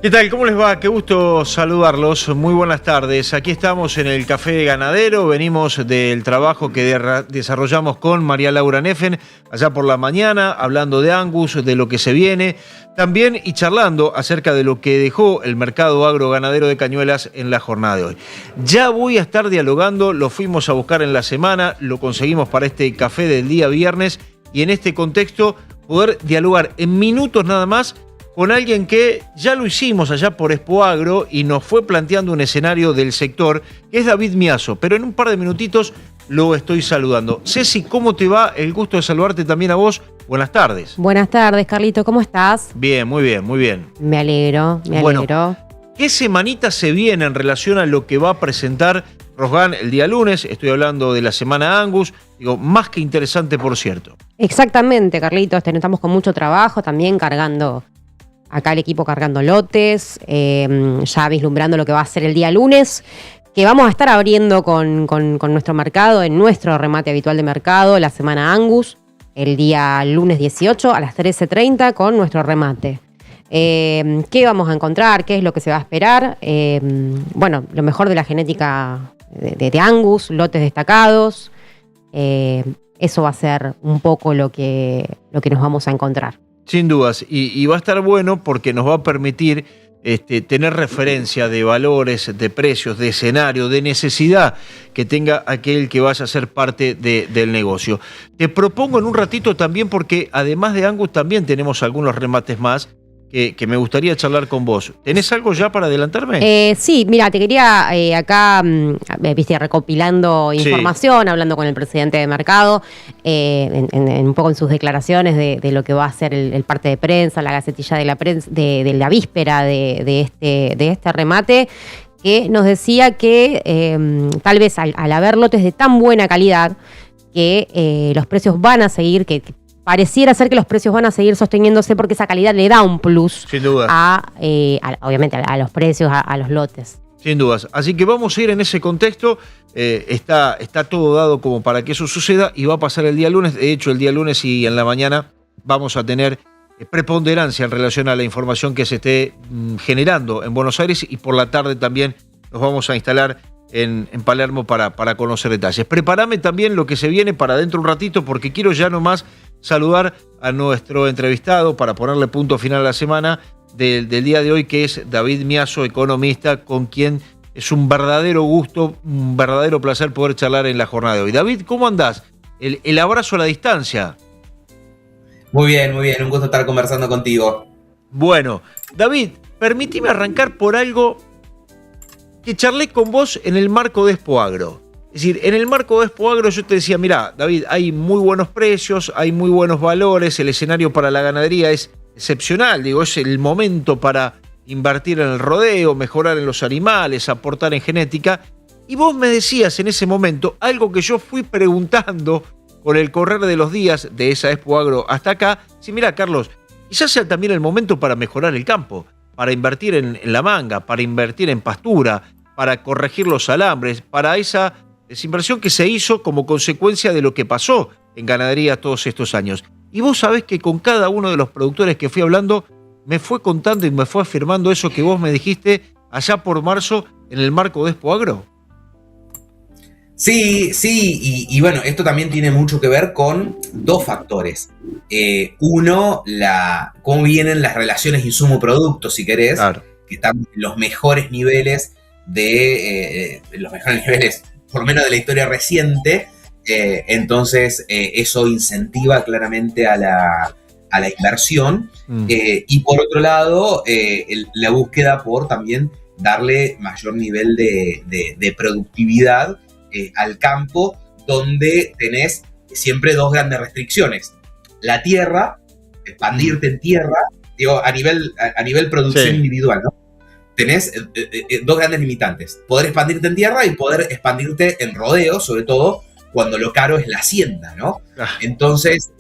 ¿Qué tal? ¿Cómo les va? Qué gusto saludarlos. Muy buenas tardes. Aquí estamos en el Café Ganadero. Venimos del trabajo que desarrollamos con María Laura Neffen allá por la mañana, hablando de Angus, de lo que se viene, también y charlando acerca de lo que dejó el mercado agroganadero de Cañuelas en la jornada de hoy. Ya voy a estar dialogando, lo fuimos a buscar en la semana, lo conseguimos para este café del día viernes y en este contexto poder dialogar en minutos nada más con alguien que ya lo hicimos allá por Expo Agro y nos fue planteando un escenario del sector, que es David Miazo, pero en un par de minutitos lo estoy saludando. Ceci, ¿cómo te va? El gusto de saludarte también a vos. Buenas tardes. Buenas tardes, Carlito, ¿cómo estás? Bien, muy bien, muy bien. Me alegro. Bueno, ¿qué semanita se viene en relación a lo que va a presentar Rosgan el día lunes? Estoy hablando de la semana Angus, digo, más que interesante, por cierto. Exactamente, Carlitos, estamos con mucho trabajo, también cargando, acá el equipo cargando lotes, ya vislumbrando lo que va a ser el día lunes, que vamos a estar abriendo con nuestro mercado, en nuestro remate habitual de mercado, la semana Angus, el día lunes 18 a las 13:30 con nuestro remate. ¿Qué vamos a encontrar? ¿Qué es lo que se va a esperar? Bueno, lo mejor de la genética de Angus, lotes destacados. Eso va a ser un poco lo que nos vamos a encontrar. Sin dudas, y va a estar bueno porque nos va a permitir tener referencia de valores, de precios, de escenario, de necesidad que tenga aquel que vaya a ser parte del negocio. Te propongo en un ratito también, porque además de Angus también tenemos algunos remates más que me gustaría charlar con vos. ¿Tenés algo ya para adelantarme? Sí, mira, te quería acá, viste, recopilando información, sí, hablando con el presidente de mercado, un poco en sus declaraciones de lo que va a ser el parte de prensa, la gacetilla de la prensa, de la víspera de este remate, que nos decía que tal vez al haber lotes de tan buena calidad, que los precios van a seguir, que pareciera ser que los precios van a seguir sosteniéndose porque esa calidad le da un plus. Sin duda. Obviamente a los precios, a los lotes. Sin dudas. Así que vamos a ir en ese contexto. Está todo dado como para que eso suceda y va a pasar el día lunes. De hecho, el día lunes y en la mañana vamos a tener preponderancia en relación a la información que se esté generando en Buenos Aires, y por la tarde también nos vamos a instalar en Palermo para conocer detalles. Prepárame también lo que se viene para dentro de un ratito, porque quiero ya nomás saludar a nuestro entrevistado para ponerle punto final a la semana del día de hoy, que es David Miazo, economista, con quien es un verdadero gusto, un verdadero placer poder charlar en la jornada de hoy. David, ¿cómo andás? El abrazo a la distancia. Muy bien, un gusto estar conversando contigo. Bueno, David, permíteme arrancar por algo que charlé con vos en el marco de Expo Agro. Es decir, en el marco de Expo Agro yo te decía, mirá, David, hay muy buenos precios, hay muy buenos valores, el escenario para la ganadería es excepcional, digo, es el momento para invertir en el rodeo, mejorar en los animales, aportar en genética. Y vos me decías en ese momento algo que yo fui preguntando con el correr de los días de esa Expo Agro hasta acá. Sí, mirá, Carlos, quizás sea también el momento para mejorar el campo, para invertir en la manga, para invertir en pastura, para corregir los alambres, para esa desinversión que se hizo como consecuencia de lo que pasó en ganadería todos estos años. Y vos sabés que con cada uno de los productores que fui hablando, me fue contando y me fue afirmando eso que vos me dijiste allá por marzo en el marco de Expo Agro. Sí, y bueno, esto también tiene mucho que ver con dos factores. Uno, cómo vienen las relaciones insumo-producto, si querés, claro, que están en los mejores niveles por lo menos de la historia reciente. Entonces eso incentiva claramente a la inversión. Y por otro lado, la búsqueda por también darle mayor nivel de productividad al campo, donde tenés siempre dos grandes restricciones. La tierra, expandirte en tierra, digo, a nivel producción individual, ¿no? Tenés dos grandes limitantes: poder expandirte en tierra y poder expandirte en rodeo, sobre todo cuando lo caro es la hacienda, ¿no? Entonces,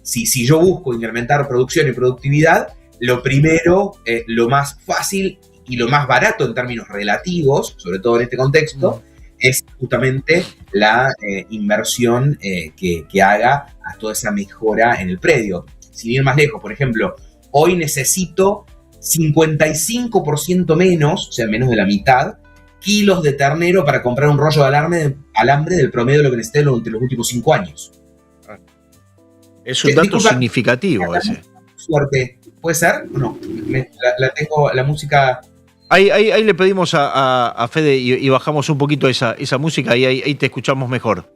si yo busco incrementar producción y productividad, lo primero, lo más fácil y lo más barato en términos relativos, sobre todo en este contexto, es justamente la inversión que haga a toda esa mejora en el predio. Sin ir más lejos, por ejemplo, hoy necesito 55% menos, o sea, menos de la mitad, kilos de ternero para comprar un rollo de alambre del promedio de lo que necesité durante los últimos 5 años. Es un dato significativo ese. Fuerte. ¿Puede ser? No, tengo la música. Ahí le pedimos a Fede y bajamos un poquito esa música y ahí te escuchamos mejor.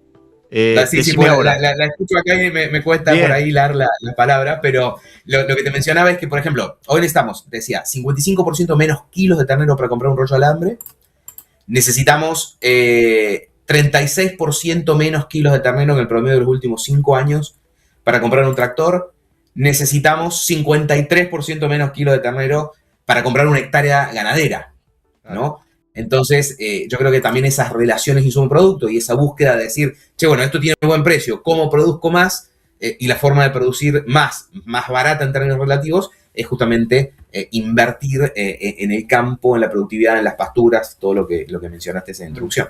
Sí, pues la escucho acá y me cuesta por ahí hilar la palabra, pero lo que te mencionaba es que, por ejemplo, hoy necesitamos, decía, 55% menos kilos de ternero para comprar un rollo de alambre. Necesitamos 36% menos kilos de ternero en el promedio de los últimos 5 años para comprar un tractor. Necesitamos 53% menos kilos de ternero para comprar una hectárea ganadera, ¿no? Entonces, yo creo que también esas relaciones insumo-producto y esa búsqueda de decir, che, bueno, esto tiene un buen precio, ¿cómo produzco más? Y la forma de producir más barata en términos relativos es justamente invertir en el campo, en la productividad, en las pasturas, todo lo que mencionaste en esa introducción.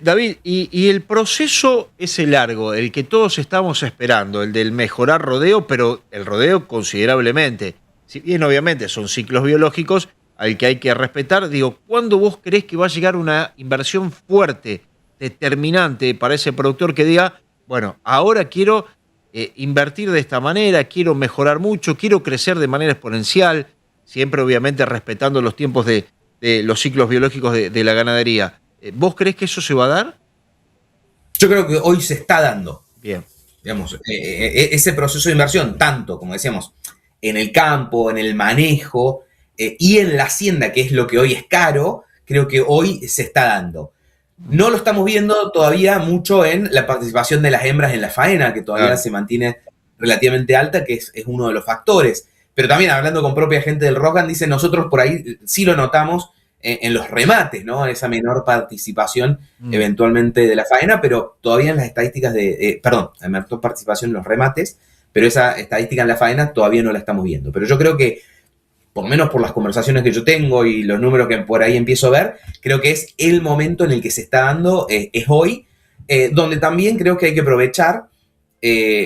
David, y el proceso ese largo, el que todos estamos esperando, el del mejorar rodeo, pero el rodeo considerablemente. Si bien obviamente son ciclos biológicos al que hay que respetar, digo, ¿cuándo vos creés que va a llegar una inversión fuerte, determinante para ese productor que diga, bueno, ahora quiero invertir de esta manera, quiero mejorar mucho, quiero crecer de manera exponencial, siempre obviamente respetando los tiempos de los ciclos biológicos de la ganadería? ¿Vos creés que eso se va a dar? Yo creo que hoy se está dando. Bien. Digamos, ese proceso de inversión, tanto, como decíamos, en el campo, en el manejo y en la hacienda, que es lo que hoy es caro, creo que hoy se está dando. No lo estamos viendo todavía mucho en la participación de las hembras en la faena, que todavía se mantiene relativamente alta, que es uno de los factores. Pero también hablando con propia gente del Rogan, dicen, nosotros por ahí sí lo notamos en los remates, ¿no? Esa menor participación eventualmente de la faena, pero todavía en las estadísticas la menor participación en los remates, pero esa estadística en la faena todavía no la estamos viendo. Pero yo creo que, por lo menos por las conversaciones que yo tengo y los números que por ahí empiezo a ver, creo que es el momento en el que se está dando, es hoy, donde también creo que hay que aprovechar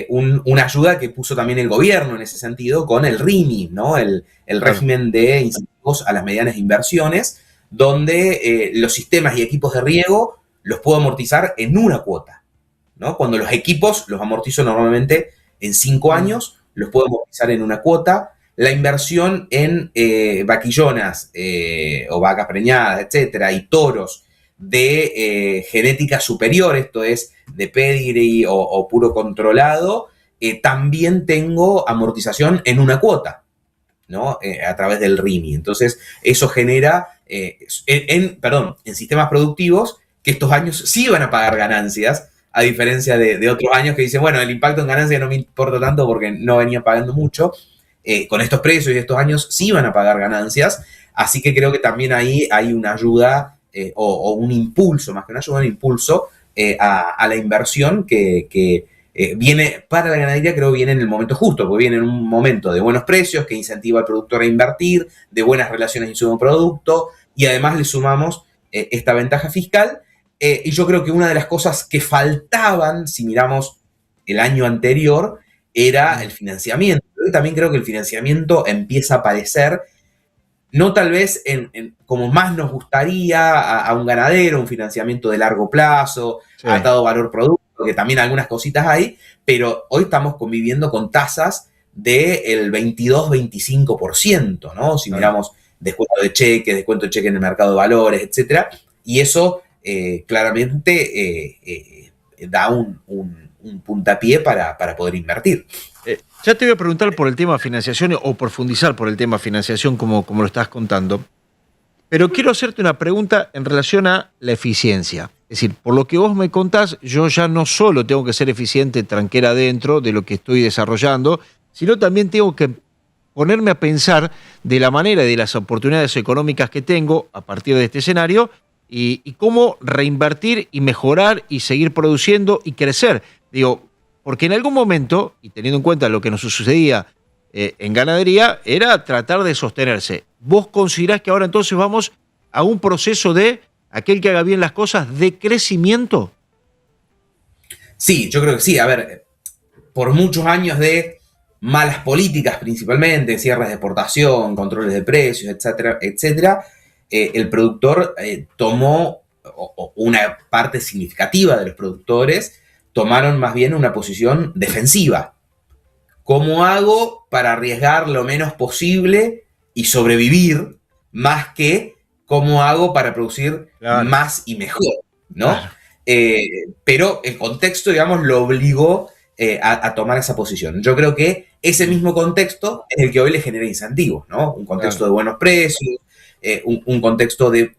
una ayuda que puso también el gobierno en ese sentido con el RIMI, ¿no? El régimen de incentivos a las medianas inversiones, donde los sistemas y equipos de riego los puedo amortizar en una cuota, ¿no? Cuando los equipos los amortizo normalmente en 5 años, los puedo amortizar en una cuota. La inversión en vaquillonas o vacas preñadas, etcétera, y toros de genética superior, esto es de pedigree o puro controlado, también tengo amortización en una cuota, ¿no? A través del RIMI. Entonces, eso genera, en sistemas productivos, que estos años sí van a pagar ganancias, a diferencia de otros años que dicen, bueno, el impacto en ganancias no me importa tanto porque no venía pagando mucho. Con estos precios y estos años sí van a pagar ganancias, así que creo que también ahí hay una ayuda o un impulso, más que una ayuda, un impulso a la inversión que viene para la ganadería, creo que viene en el momento justo, porque viene en un momento de buenos precios que incentiva al productor a invertir, de buenas relaciones insumo-producto, y además le sumamos esta ventaja fiscal. Y yo creo que una de las cosas que faltaban, si miramos el año anterior, era el financiamiento. Yo también creo que el financiamiento empieza a aparecer, no tal vez como más nos gustaría a un ganadero, un financiamiento de largo plazo, atado valor-producto, que también algunas cositas hay, pero hoy estamos conviviendo con tasas del 22-25%, ¿no? Si miramos descuento de cheque en el mercado de valores, etcétera, y eso claramente da un puntapié para poder invertir. Ya te voy a preguntar por el tema financiación o profundizar por el tema financiación como lo estás contando, pero quiero hacerte una pregunta en relación a la eficiencia. Es decir, por lo que vos me contás, yo ya no solo tengo que ser eficiente tranquera adentro de lo que estoy desarrollando, sino también tengo que ponerme a pensar de la manera y de las oportunidades económicas que tengo a partir de este escenario y cómo reinvertir y mejorar y seguir produciendo y crecer. Digo, porque en algún momento, y teniendo en cuenta lo que nos sucedía en ganadería, era tratar de sostenerse. ¿Vos considerás que ahora entonces vamos a un proceso de aquel que haga bien las cosas de crecimiento? Sí, yo creo que sí. A ver, por muchos años de malas políticas principalmente, cierres de exportación, controles de precios, etcétera, etcétera, el productor tomó, o una parte significativa de los productores, tomaron más bien una posición defensiva. ¿Cómo hago para arriesgar lo menos posible y sobrevivir, más que cómo hago para producir más y mejor, ¿no? Claro. Pero el contexto, digamos, lo obligó a tomar esa posición. Yo creo que ese mismo contexto es el que hoy le genera incentivos, ¿no? Un contexto de buenos precios, un contexto de,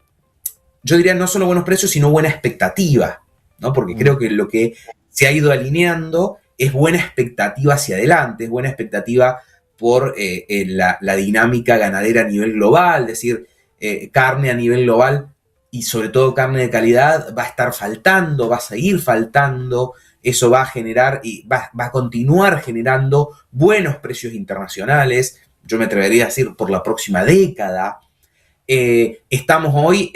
yo diría, no solo buenos precios, sino buena expectativa, ¿no? Porque creo que lo que se ha ido alineando es buena expectativa hacia adelante, es buena expectativa por la dinámica ganadera a nivel global, es decir, carne a nivel global y sobre todo carne de calidad va a estar faltando, va a seguir faltando, eso va a generar y va a continuar generando buenos precios internacionales, yo me atrevería a decir por la próxima década. Estamos hoy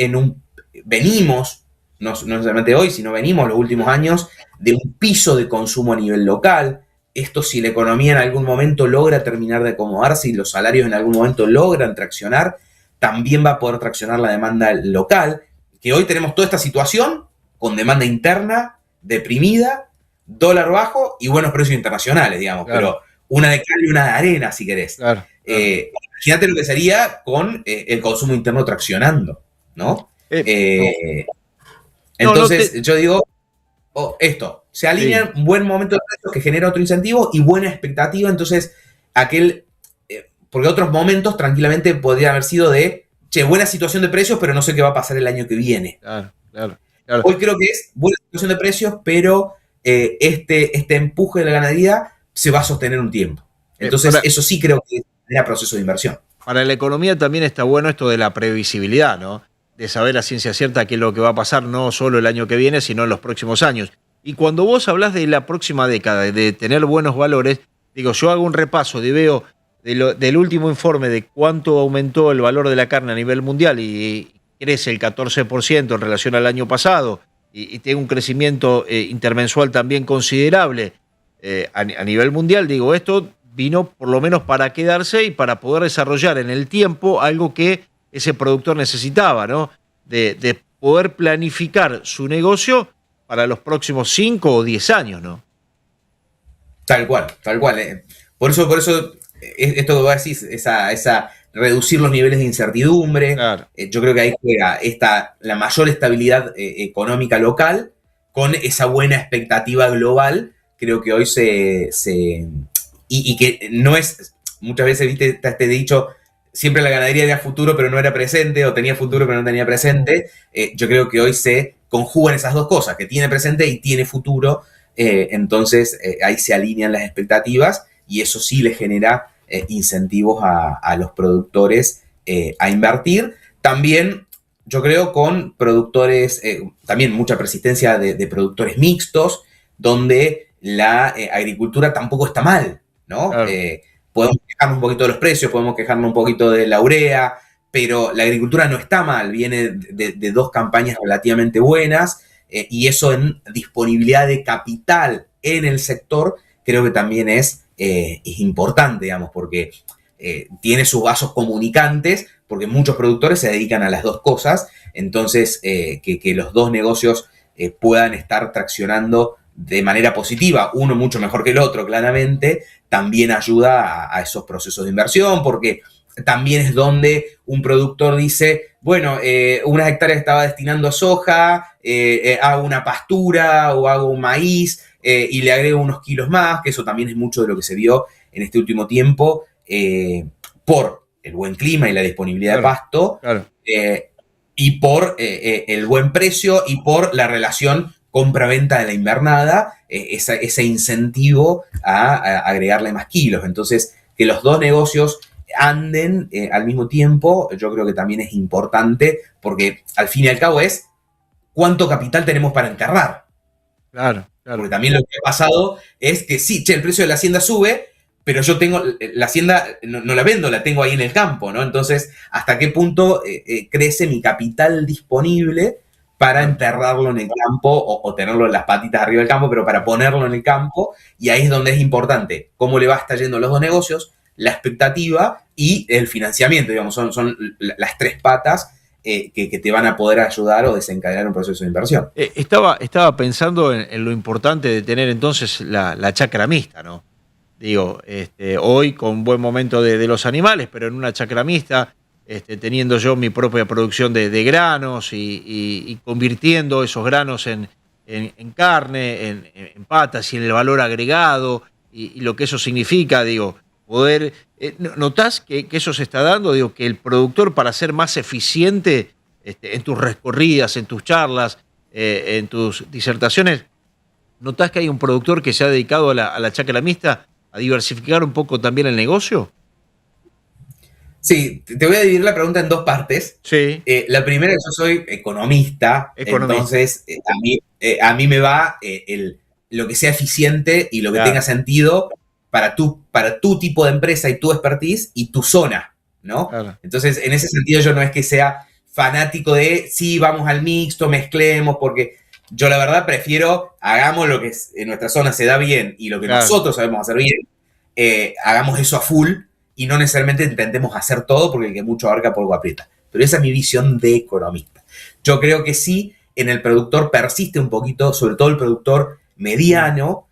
venimos, no solamente hoy, sino venimos los últimos años de un piso de consumo a nivel local. Esto, si la economía en algún momento logra terminar de acomodarse y los salarios en algún momento logran traccionar, también va a poder traccionar la demanda local, que hoy tenemos toda esta situación con demanda interna deprimida, dólar bajo y buenos precios internacionales, digamos, claro. Pero una de cal y una de arena, si querés. Claro. Imagínate lo que sería con el consumo interno traccionando, ¿no? Entonces, yo digo, se alinean un buen momento de precios que genera otro incentivo y buena expectativa, entonces porque otros momentos tranquilamente podría haber sido de, buena situación de precios, pero no sé qué va a pasar el año que viene. Claro. Hoy creo que es buena situación de precios, pero este empuje de la ganadería se va a sostener un tiempo. Entonces, eso sí creo que genera proceso de inversión. Para la economía también está bueno esto de la previsibilidad, ¿no? De saber a ciencia cierta qué es lo que va a pasar no solo el año que viene, sino en los próximos años. Y cuando vos hablás de la próxima década, de tener buenos valores, digo, yo hago un repaso y veo del último informe de cuánto aumentó el valor de la carne a nivel mundial y crece el 14% en relación al año pasado y tiene un crecimiento intermensual también considerable a nivel mundial. Digo, esto vino por lo menos para quedarse y para poder desarrollar en el tiempo algo que ese productor necesitaba, ¿no? De poder planificar su negocio para los próximos 5 o 10 años, ¿no? Tal cual. Por eso esto que vos decís, esa reducir los niveles de incertidumbre, claro. Yo creo que ahí juega la mayor estabilidad económica local con esa buena expectativa global. Creo que hoy y que no es, muchas veces, viste, está este dicho, siempre la ganadería era futuro pero no era presente, o tenía futuro pero no tenía presente. Yo creo que hoy se conjugan esas dos cosas, que tiene presente y tiene futuro, entonces ahí se alinean las expectativas y eso sí le genera incentivos a los productores a invertir. También, yo creo, con productores, también mucha persistencia de productores mixtos, donde la agricultura tampoco está mal, ¿no? Claro. Podemos quejarnos un poquito de los precios, podemos quejarnos un poquito de la urea, pero la agricultura no está mal, viene de dos campañas relativamente buenas, y eso en disponibilidad de capital en el sector creo que también es importante, digamos, porque tiene sus vasos comunicantes, porque muchos productores se dedican a las dos cosas, entonces que los dos negocios puedan estar traccionando de manera positiva, uno mucho mejor que el otro, claramente, también ayuda a esos procesos de inversión, porque también es donde un productor dice, bueno, unas hectáreas estaba destinando a soja, hago una pastura o hago un maíz y le agrego unos kilos más, que eso también es mucho de lo que se vio en este último tiempo por el buen clima y la disponibilidad de pasto, claro. Y por el buen precio y por la relación compra-venta de la invernada, ese incentivo a agregarle más kilos. Entonces, que los dos negocios anden al mismo tiempo, yo creo que también es importante, porque al fin y al cabo es cuánto capital tenemos para enterrar. Claro. Porque también lo que ha pasado es que sí, el precio de la hacienda sube, pero yo tengo, la hacienda no la vendo, la tengo ahí en el campo, ¿no? Entonces, ¿hasta qué punto crece mi capital disponible para enterrarlo en el campo o tenerlo en las patitas arriba del campo, pero para ponerlo en el campo, y ahí es donde es importante cómo le va a estar yendo a los dos negocios, la expectativa y el financiamiento, digamos, son las tres patas que te van a poder ayudar o desencadenar un proceso de inversión. Estaba pensando en lo importante de tener entonces la chacra mixta, ¿no? Digo, hoy con buen momento de los animales, pero en una chacra mixta, teniendo yo mi propia producción de granos y convirtiendo esos granos en carne, en patas y en el valor agregado y lo que eso significa, digo, poder... ¿Notás que eso se está dando? Digo, que el productor, para ser más eficiente en tus recorridas, en tus charlas, en tus disertaciones, ¿notás que hay un productor que se ha dedicado a la chacra mixta, a diversificar un poco también el negocio? Sí, te voy a dividir la pregunta en dos partes. Sí. La primera, yo soy economista. Entonces a mí me va lo que sea eficiente y lo que tenga sentido para tu tipo de empresa y tu expertise y tu zona, ¿no? Claro. Entonces, en ese sentido, yo no es que sea fanático de, sí, vamos al mixto, mezclemos, porque yo la verdad prefiero, hagamos lo que en nuestra zona se da bien y lo que nosotros sabemos hacer bien, hagamos eso a full, y no necesariamente intentemos hacer todo porque el que mucho abarca poco aprieta. Pero esa es mi visión de economista. Yo creo que sí, en el productor persiste un poquito, sobre todo el productor mediano,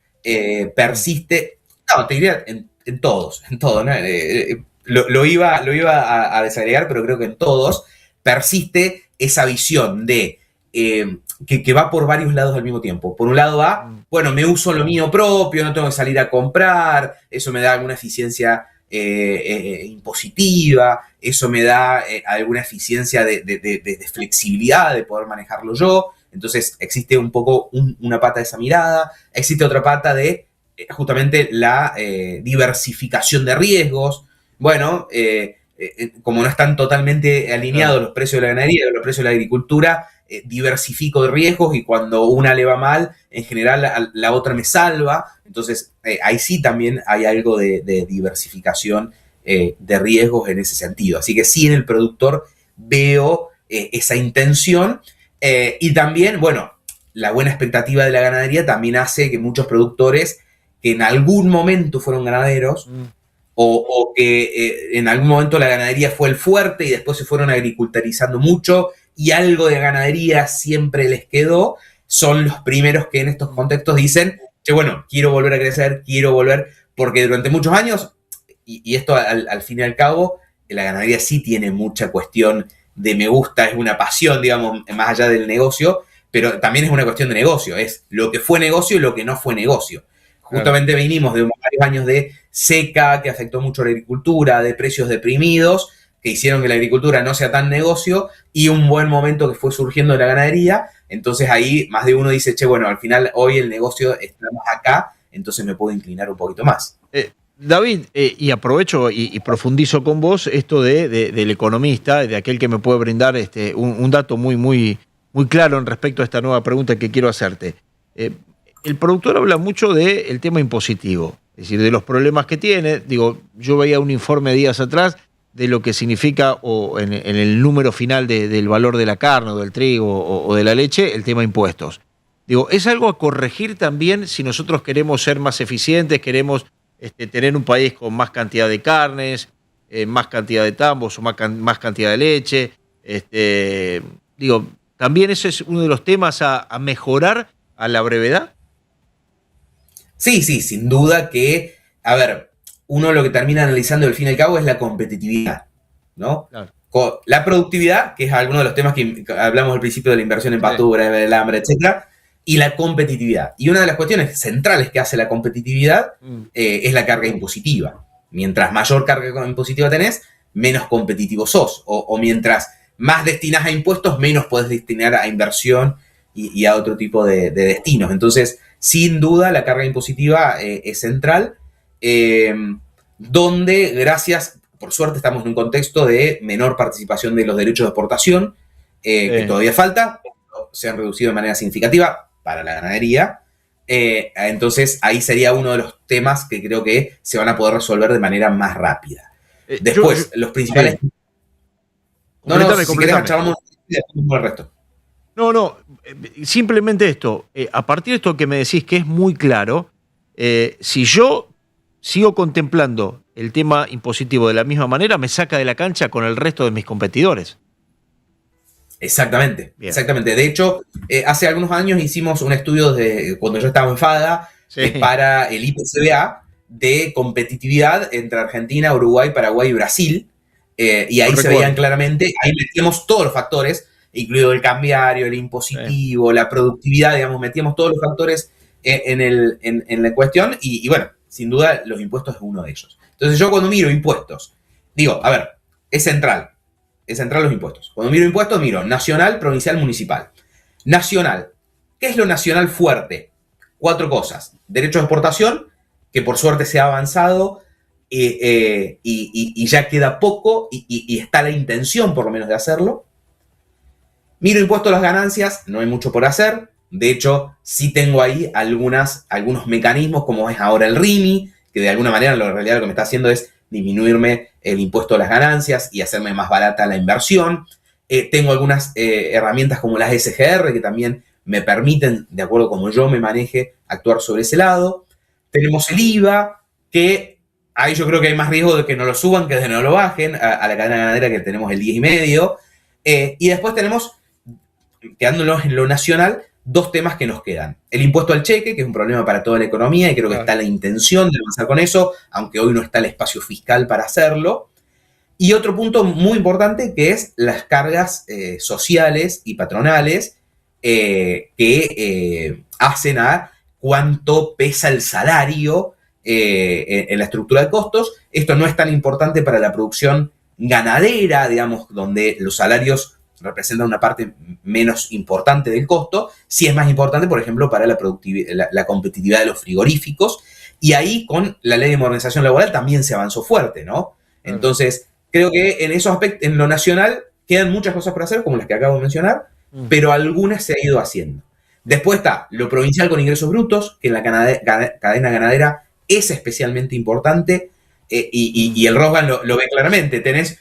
persiste, no, te diría en todos, en todo, ¿no? Lo iba a desagregar, pero creo que en todos persiste esa visión de que va por varios lados al mismo tiempo. Por un lado va, bueno, me uso lo mío propio, no tengo que salir a comprar, eso me da alguna eficiencia impositiva, eso me da alguna eficiencia de flexibilidad, de poder manejarlo yo. Entonces existe un poco una pata de esa mirada, existe otra pata de justamente la diversificación de riesgos. Bueno, como no están totalmente alineados los precios de la ganadería con los precios de la agricultura, diversifico de riesgos y cuando una le va mal, en general la otra me salva. Entonces, ahí sí también hay algo de diversificación de riesgos en ese sentido. Así que sí, en el productor veo esa intención y también, bueno, la buena expectativa de la ganadería también hace que muchos productores que en algún momento fueron ganaderos o que en algún momento la ganadería fue el fuerte y después se fueron agriculturizando mucho y algo de ganadería siempre les quedó, son los primeros que en estos contextos dicen, che, bueno, quiero volver a crecer, quiero volver, porque durante muchos años, y esto al fin y al cabo, la ganadería sí tiene mucha cuestión de me gusta, es una pasión, digamos, más allá del negocio, pero también es una cuestión de negocio, es lo que fue negocio y lo que no fue negocio. Justamente venimos de varios años de seca que afectó mucho a la agricultura, de precios deprimidos, que hicieron que la agricultura no sea tan negocio, y un buen momento que fue surgiendo de la ganadería. Entonces ahí más de uno dice, che, bueno, al final hoy el negocio está más acá, entonces me puedo inclinar un poquito más. David, y aprovecho y profundizo con vos esto del economista, de aquel que me puede brindar un dato muy claro en respecto a esta nueva pregunta que quiero hacerte. El productor habla mucho del tema impositivo, es decir, de los problemas que tiene. Digo, yo veía un informe días atrás de lo que significa o en el número final del valor de la carne o del trigo o de la leche, el tema impuestos. Digo, ¿es algo a corregir también si nosotros queremos ser más eficientes, queremos tener un país con más cantidad de carnes, más cantidad de tambos o más cantidad de leche? Digo, ¿también ese es uno de los temas a mejorar a la brevedad? Sí, sin duda que, a ver, uno lo que termina analizando al fin y al cabo es la competitividad, ¿no? Claro. La productividad, que es alguno de los temas que hablamos al principio de la inversión en pastura, del hambre, etcétera, y la competitividad. Y una de las cuestiones centrales que hace la competitividad es la carga impositiva. Mientras mayor carga impositiva tenés, menos competitivo sos. O mientras más destinás a impuestos, menos podés destinar a inversión y a otro tipo de destinos. Entonces, sin duda, la carga impositiva es central, donde gracias, por suerte, estamos en un contexto de menor participación de los derechos de exportación, que todavía falta, se han reducido de manera significativa para la ganadería. Entonces, ahí sería uno de los temas que creo que se van a poder resolver de manera más rápida. Después, los principales... Si querés, charlamos el resto. No, simplemente esto. A partir de esto que me decís que es muy claro, si yo sigo contemplando el tema impositivo de la misma manera, me saca de la cancha con el resto de mis competidores. Exactamente, Bien. exactamente. De hecho, hace algunos años hicimos un estudio cuando yo estaba en FADA Sí. para el IPCBA de competitividad entre Argentina, Uruguay, Paraguay y Brasil. Y ahí Lo se veían recuerdo. claramente, ahí metíamos todos los factores, incluido el cambiario, el impositivo, la productividad, digamos, metíamos todos los factores en la cuestión y bueno, sin duda los impuestos es uno de ellos. Entonces yo cuando miro impuestos, digo, a ver, es central los impuestos. Cuando miro impuestos, miro nacional, provincial, municipal. Nacional. ¿Qué es lo nacional fuerte? 4 cosas. Derecho de exportación, que por suerte se ha avanzado y ya queda poco y está la intención por lo menos de hacerlo. Miro impuesto a las ganancias, no hay mucho por hacer. De hecho, sí tengo ahí algunos mecanismos, como es ahora el RIMI, que de alguna manera en realidad lo que me está haciendo es disminuirme el impuesto a las ganancias y hacerme más barata la inversión. Tengo algunas herramientas como las SGR que también me permiten, de acuerdo a como yo me maneje, actuar sobre ese lado. Tenemos el IVA, que ahí yo creo que hay más riesgo de que no lo suban que de no lo bajen a la cadena ganadera, que tenemos el 10,5. Y después tenemos, quedándonos en lo nacional, 2 temas que nos quedan. El impuesto al cheque, que es un problema para toda la economía y creo que está la intención de avanzar con eso, aunque hoy no está el espacio fiscal para hacerlo. Y otro punto muy importante que es las cargas sociales y patronales que hacen a cuánto pesa el salario en la estructura de costos. Esto no es tan importante para la producción ganadera, digamos, donde los salarios representan una parte menos importante del costo. Sí es más importante, por ejemplo, para la competitividad de los frigoríficos. Y ahí, con la ley de modernización laboral, también se avanzó fuerte, ¿no? Entonces, creo que en esos aspectos, en lo nacional, quedan muchas cosas por hacer, como las que acabo de mencionar, pero algunas se ha ido haciendo. Después está lo provincial con ingresos brutos, que en la cadena ganadera es especialmente importante, y el Rosgan lo ve claramente. Tenés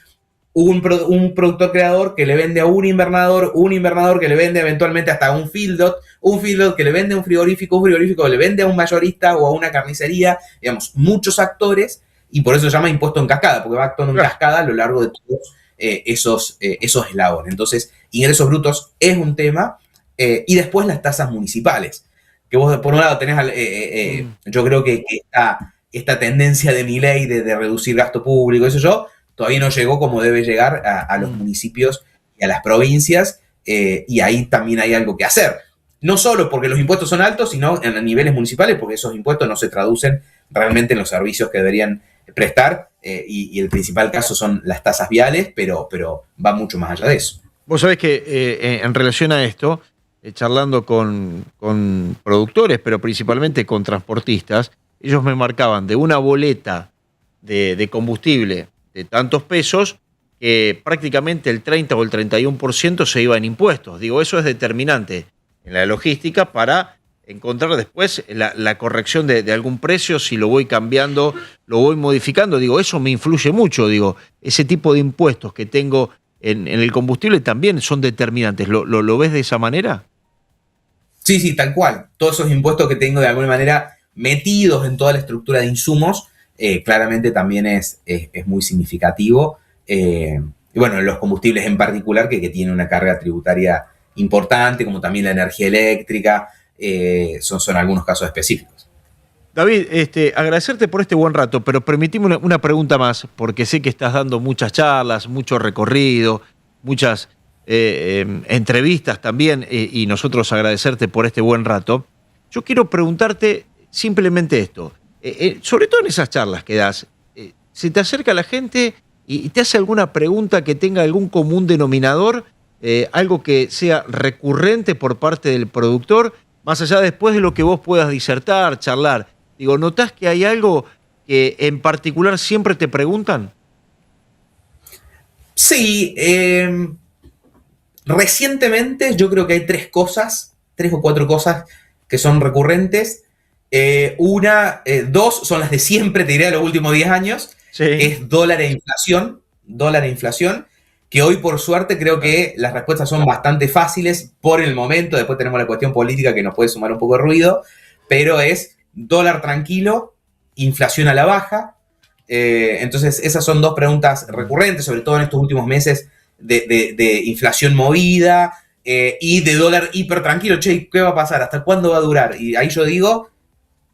un productor creador que le vende a un invernador que le vende eventualmente hasta un feedlot que le vende a un frigorífico que le vende a un mayorista o a una carnicería, digamos, muchos actores, y por eso se llama impuesto en cascada, porque va actuando en cascada a lo largo de todos esos eslabones. Entonces, ingresos brutos es un tema, y después las tasas municipales, que vos por un lado tenés, yo creo que esta tendencia de Milei de reducir gasto público, eso todavía no llegó como debe llegar a los municipios y a las provincias, y ahí también hay algo que hacer. No solo porque los impuestos son altos, sino en niveles municipales, porque esos impuestos no se traducen realmente en los servicios que deberían prestar, y el principal caso son las tasas viales, pero va mucho más allá de eso. Vos sabés que en relación a esto, charlando con productores, pero principalmente con transportistas, ellos me marcaban de una boleta de combustible de tantos pesos que prácticamente el 30 o el 31% se iba en impuestos. Digo, eso es determinante en la logística para encontrar después la corrección de algún precio, si lo voy cambiando, lo voy modificando. Digo, eso me influye mucho. Digo, ese tipo de impuestos que tengo en el combustible también son determinantes. ¿Lo ves de esa manera? Sí, tal cual. Todos esos impuestos que tengo de alguna manera metidos en toda la estructura de insumos, claramente también es muy significativo. Y bueno, los combustibles en particular, que tienen una carga tributaria importante, como también la energía eléctrica, son algunos casos específicos. David, agradecerte por este buen rato, pero permitime una pregunta más, porque sé que estás dando muchas charlas, mucho recorrido, muchas entrevistas también, y nosotros agradecerte por este buen rato. Yo quiero preguntarte simplemente esto, sobre todo en esas charlas que das, ¿se te acerca la gente y te hace alguna pregunta que tenga algún común denominador, algo que sea recurrente por parte del productor, más allá después de lo que vos puedas disertar, charlar? Digo, ¿notás que hay algo que en particular siempre te preguntan? Sí, recientemente yo creo que hay 3 o 4 cosas que son recurrentes. 2 son las de siempre, te diré, de los últimos 10 años, Sí. es dólar e inflación. que hoy por suerte creo que las respuestas son bastante fáciles por el momento. Después tenemos la cuestión política que nos puede sumar un poco de ruido, pero es dólar tranquilo, inflación a la baja. Entonces esas son dos preguntas recurrentes, sobre todo en estos últimos meses de inflación movida y de dólar hiper tranquilo. Che, ¿qué va a pasar? ¿Hasta cuándo va a durar? Y ahí yo digo,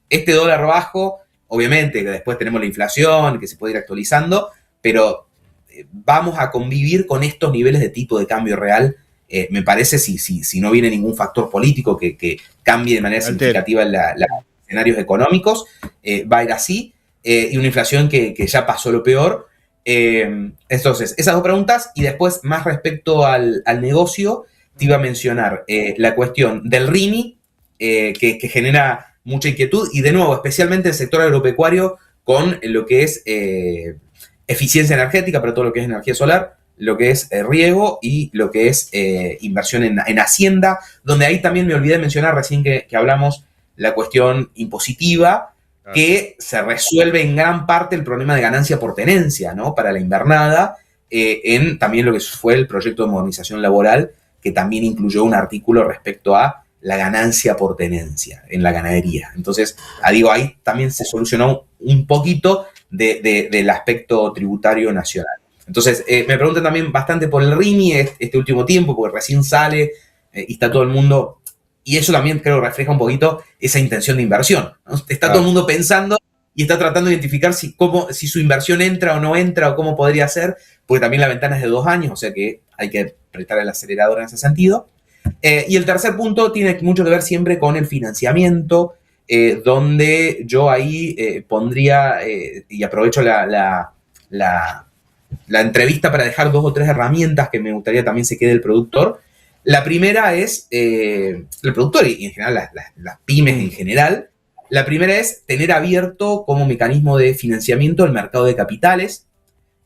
este dólar bajo, obviamente que después tenemos la inflación que se puede ir actualizando, pero vamos a convivir con estos niveles de tipo de cambio real, me parece, si no viene ningún factor político que cambie de manera significativa los escenarios económicos, va a ir así, y una inflación que ya pasó lo peor. Entonces, esas dos preguntas, y después, más respecto al negocio, te iba a mencionar la cuestión del RIMI, que genera mucha inquietud, y de nuevo, especialmente el sector agropecuario, con lo que es eficiencia energética, pero todo lo que es energía solar, lo que es riego y lo que es inversión en hacienda, donde ahí también me olvidé de mencionar recién que hablamos la cuestión impositiva, que se resuelve en gran parte el problema de ganancia por tenencia, ¿no? Para la invernada, en también lo que fue el proyecto de modernización laboral, que también incluyó un artículo respecto a la ganancia por tenencia en la ganadería. Entonces, ahí también se solucionó un poquito del aspecto tributario nacional. Entonces, me preguntan también bastante por el RIMI este último tiempo, porque recién sale y está todo el mundo, y eso también creo que refleja un poquito esa intención de inversión, ¿no? Está todo el mundo pensando y está tratando de identificar si su inversión entra o no entra o cómo podría ser, porque también la ventana es de 2 años, o sea que hay que apretar el acelerador en ese sentido. Y el tercer punto tiene mucho que ver siempre con el financiamiento, donde yo ahí pondría, y aprovecho la entrevista para dejar 2 o 3 herramientas que me gustaría también se quede el productor. La primera es, el productor y en general las pymes en general, la primera es tener abierto como mecanismo de financiamiento el mercado de capitales.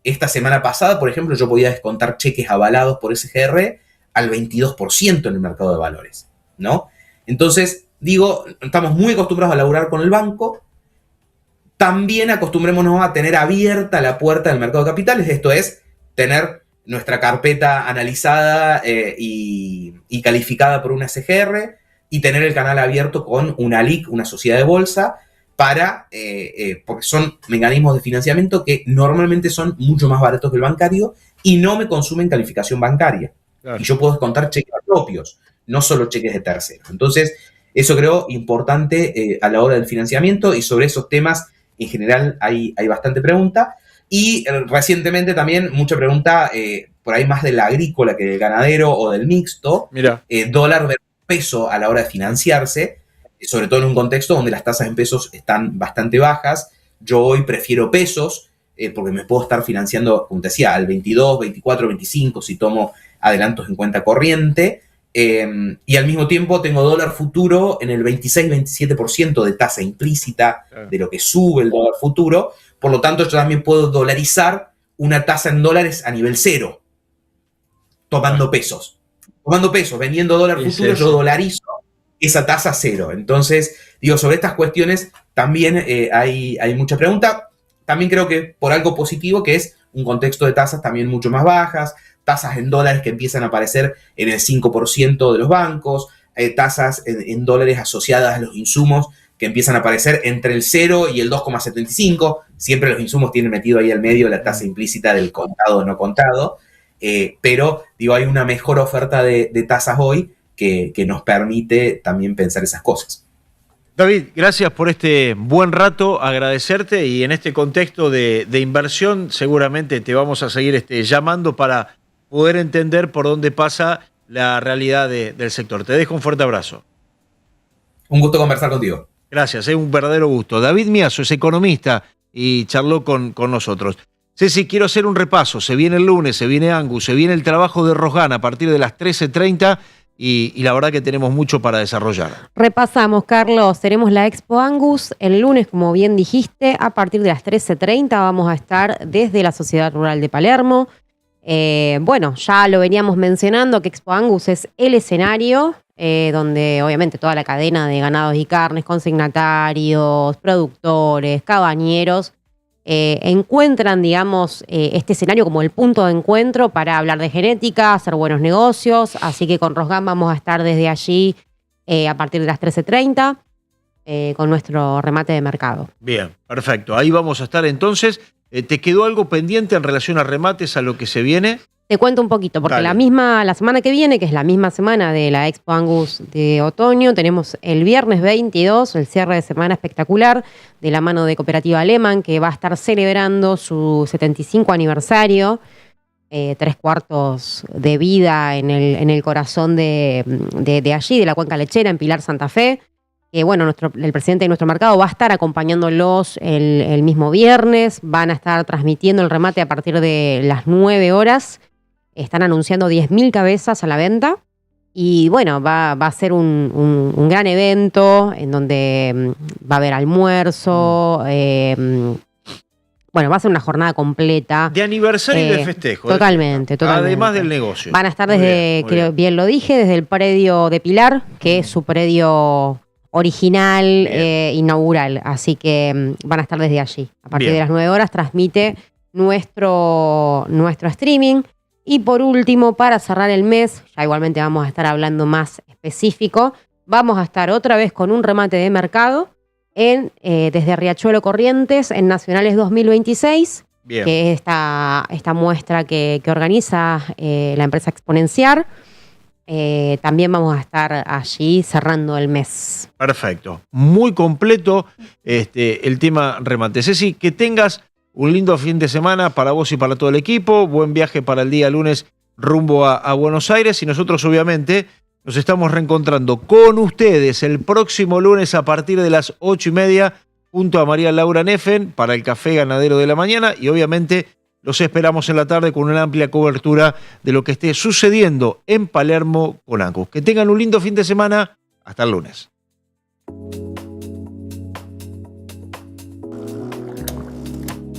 Esta semana pasada, por ejemplo, yo podía descontar cheques avalados por SGR al 22% en el mercado de valores, ¿no? Entonces, digo, estamos muy acostumbrados a laburar con el banco, también acostumbrémonos a tener abierta la puerta del mercado de capitales, esto es, tener nuestra carpeta analizada y calificada por una SGR y tener el canal abierto con una LIC, una sociedad de bolsa, porque son mecanismos de financiamiento que normalmente son mucho más baratos que el bancario y no me consumen calificación bancaria. Claro. Y yo puedo descontar cheques propios, no solo cheques de terceros. Entonces, eso creo importante a la hora del financiamiento, y sobre esos temas en general hay bastante pregunta. Y recientemente también mucha pregunta por ahí más del agrícola que del ganadero o del mixto. Mira. Dólar versus peso a la hora de financiarse, sobre todo en un contexto donde las tasas en pesos están bastante bajas. Yo hoy prefiero pesos porque me puedo estar financiando, como te decía, al 22, 24, 25 si tomo adelantos en cuenta corriente. Y al mismo tiempo tengo dólar futuro en el 26-27% de tasa implícita de lo que sube el dólar futuro. Por lo tanto, yo también puedo dolarizar una tasa en dólares a nivel cero, tomando pesos. Tomando pesos, vendiendo dólar futuro, yo dolarizo esa tasa cero. Entonces, digo, sobre estas cuestiones también hay mucha pregunta. También creo que por algo positivo, que es un contexto de tasas también mucho más bajas, tasas en dólares que empiezan a aparecer en el 5% de los bancos, tasas en dólares asociadas a los insumos que empiezan a aparecer entre el 0 y el 2,75. Siempre los insumos tienen metido ahí al medio la tasa implícita del contado o no contado. Pero, digo, hay una mejor oferta de tasas hoy que nos permite también pensar esas cosas. David, gracias por este buen rato, agradecerte, y en este contexto de inversión seguramente te vamos a seguir llamando para poder entender por dónde pasa la realidad del sector. Te dejo un fuerte abrazo. Un gusto conversar contigo. Gracias, es un verdadero gusto. David Miazo es economista y charló con nosotros. Ceci, quiero hacer un repaso. Se viene el lunes, se viene Angus, se viene el trabajo de Rosgan a partir de las 13:30 y la verdad que tenemos mucho para desarrollar. Repasamos, Carlos. Tenemos la Expo Angus el lunes, como bien dijiste, a partir de las 13:30 vamos a estar desde la Sociedad Rural de Palermo. Bueno, ya lo veníamos mencionando que Expo Angus es el escenario donde obviamente toda la cadena de ganados y carnes, consignatarios, productores, cabañeros, encuentran, digamos, este escenario como el punto de encuentro para hablar de genética, hacer buenos negocios. Así que con Rosgan vamos a estar desde allí a partir de las 13:30 con nuestro remate de mercado. Bien, perfecto. Ahí vamos a estar entonces. ¿Te quedó algo pendiente en relación a remates, a lo que se viene? Te cuento un poquito, porque Dale. la semana que viene, que es la misma semana de la Expo Angus de otoño, tenemos el viernes 22, el cierre de semana espectacular, de la mano de Cooperativa Lehman, que va a estar celebrando su 75 aniversario, 3/4 de vida en el corazón de allí, de la Cuenca Lechera, en Pilar, Santa Fe. Que bueno, el presidente de nuestro mercado va a estar acompañándolos el mismo viernes, van a estar transmitiendo el remate a partir de las 9 horas. Están anunciando 10.000 cabezas a la venta y bueno, va a ser un gran evento en donde va a haber almuerzo, bueno, va a ser una jornada completa. De aniversario y de festejo. Totalmente. Además del negocio. Van a estar Muy desde, bien, creo bien lo dije, desde el predio de Pilar, que es su predio original, inaugural. Así que van a estar desde allí. A partir de las 9 horas transmite nuestro streaming. Y por último, para cerrar el mes, ya igualmente vamos a estar hablando más específico, vamos a estar otra vez con un remate de mercado desde Riachuelo Corrientes en Nacionales 2026, bien, que es esta muestra que organiza la empresa Exponenciar. También vamos a estar allí cerrando el mes. Perfecto. Muy completo el tema remate. Ceci, que tengas un lindo fin de semana para vos y para todo el equipo. Buen viaje para el día lunes rumbo a Buenos Aires. Y nosotros, obviamente, nos estamos reencontrando con ustedes el próximo lunes a partir de las 8:30 junto a María Laura Neffen para el Café Ganadero de la Mañana. Y obviamente los esperamos en la tarde con una amplia cobertura de lo que esté sucediendo en Palermo con Angus. Que tengan un lindo fin de semana. Hasta el lunes.